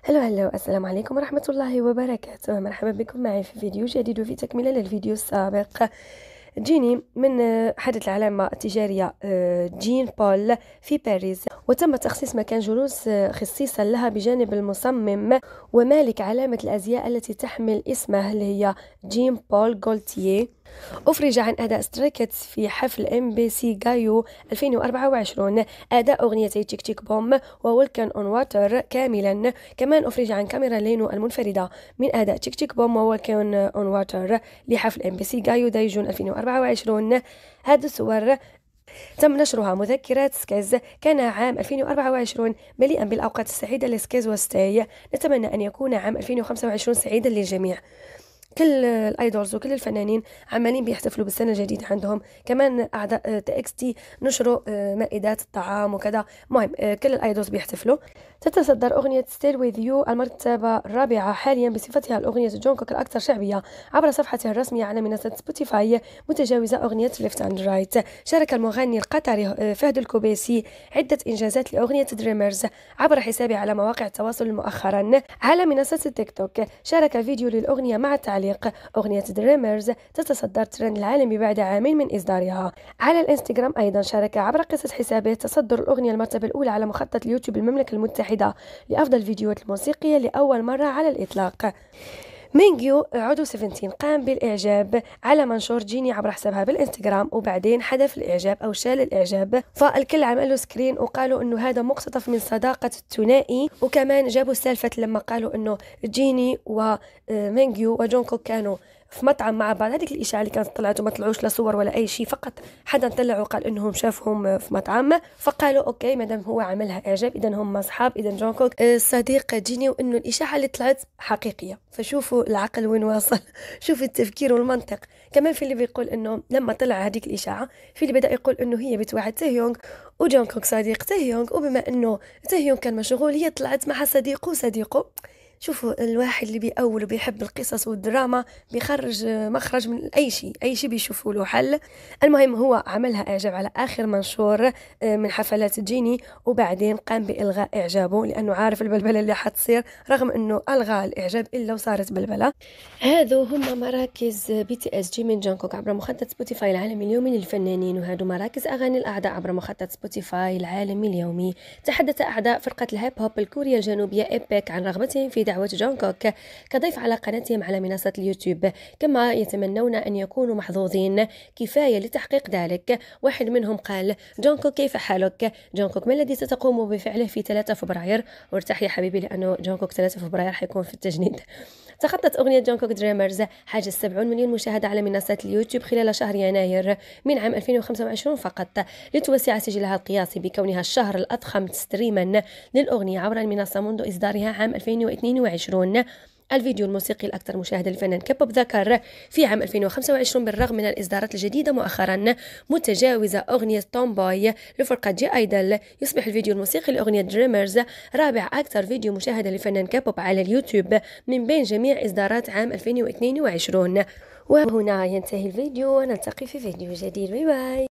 هلو السلام عليكم ورحمة الله وبركاته. مرحبا بكم معي في فيديو جديد وفي تكملة للفيديو السابق. جيني من حدث العلامة التجارية جين بول في باريس، وتم تخصيص مكان جلوس خصيصا لها بجانب المصمم ومالك علامة الأزياء التي تحمل اسمه اللي هي جين بول غولتيه. أفرج عن أداء ستري كيدز في حفل MBC غايو 2024 أداء أغنيتي تيك تيك بوم وولكن أون واتر كاملا. كمان أفرج عن كاميرا لينو المنفردة من أداء تيك تيك بوم وولكن أون واتر لحفل MBC غايو دايجون 2024. هذه الصور تم نشرها مذكرات سكيز. كان عام 2024 مليئا بالأوقات السعيدة لسكيز وستاي. نتمنى أن يكون عام 2025 سعيدا للجميع. كل الايدولز وكل الفنانين عمالين بيحتفلوا بالسنه الجديده عندهم. كمان اعضاء TXT نشروا مائدات الطعام وكذا. المهم كل الايدولز بيحتفلوا. تتصدر اغنيه ستيل ويز يو المرتبه الرابعه حاليا بصفتها الاغنيه جونكوك الاكثر شعبيه عبر صفحته الرسميه على منصه سبوتيفاي، متجاوزه اغنيه ليفت اند رايت. شارك المغني القطري فهد الكوبيسي عده انجازات لاغنيه دريمرز عبر حسابه على مواقع التواصل مؤخرا. على منصه التيك توك شارك فيديو للاغنيه مع التعليق: أغنية دريمرز تتصدر ترند العالمي بعد عامين من إصدارها. على الانستغرام أيضا شارك عبر قصة حسابه تصدر الأغنية المرتبة الأولى على مخطط اليوتيوب المملكة المتحدة لأفضل الفيديوهات الموسيقية لأول مرة على الإطلاق. مينغيو عضو 17 قام بالإعجاب على منشور جيني عبر حسابها بالإنستغرام، وبعدين حذف الإعجاب أو شال الإعجاب، فالكل عملوا سكرين وقالوا إنه هذا مقتطف من صداقة الثنائي. وكمان جابوا سالفة لما قالوا إنه جيني ومينغيو وجونكوك كانوا في مطعم مع بعض. هذيك الإشاعة اللي كانت طلعت وما طلعوش لا صور ولا أي شيء، فقط حدا طلع وقال إنهم شافهم في مطعم، فقالوا أوكي مادام هو عملها إعجاب إذا هم أصحاب، إذا جونكوك صديق جيني، وإنه الإشاعة اللي طلعت حقيقية. فشوفوا العقل وين واصل. شوفوا التفكير والمنطق. كمان في اللي بيقول إنه لما طلع هذيك الإشاعة في اللي بدأ يقول إنه هي بتوعد تاهيونغ وجونكوك صديق تاهيونغ، وبما إنه تاهيونغ كان مشغول هي طلعت مع صديقه. شوفوا الواحد اللي بيأول وبيحب القصص والدراما بيخرج مخرج من أي شيء بيشوفوا له حل. المهم هو عملها إعجاب على آخر منشور من حفلات جيني، وبعدين قام بإلغاء إعجابه لأنه عارف البلبلة اللي حتصير، رغم أنه ألغى الإعجاب إلا وصارت بلبلة. هذو هم مراكز BTS جي من جونكوك عبر مخطط سبوتيفاي العالمي اليومي للفنانين، وهذو مراكز أغاني الأعضاء عبر مخطط سبوتيفاي العالمي اليومي. تحدث أعضاء فرقة الهيب هوب الكورية الجنوبية إيبك عن رغبتهم في دعوة جونكوك كضيف على قناتهم على منصة اليوتيوب، كما يتمنون أن يكونوا محظوظين كفاية لتحقيق ذلك. واحد منهم قال: جونكوك كيف حالك؟ جونكوك ما الذي ستقوم بفعله في 3 فبراير؟ وارتاح يا حبيبي لأنه جونكوك 3 فبراير حيكون في التجنيد. تخطت أغنية جونكوك دريمرز حاجز 70 مليون مشاهدة على منصة اليوتيوب خلال شهر يناير من عام 2025 فقط، لتوسع سجلها القياسي بكونها الشهر الأضخم ستريما للأغنية عبر المنصة منذ إصدارها عام 2022. الفيديو الموسيقي الأكثر مشاهدة للفنان كيبوب ذكر في عام 2025 بالرغم من الإصدارات الجديدة مؤخرا متجاوزة أغنية تومبوي لفرقة جي آيدل، يصبح الفيديو الموسيقي لأغنية دريمرز رابع أكثر فيديو مشاهدة للفنان كيبوب على اليوتيوب من بين جميع إصدارات عام 2022. وهنا ينتهي الفيديو، ونلتقي في فيديو جديد. باي باي.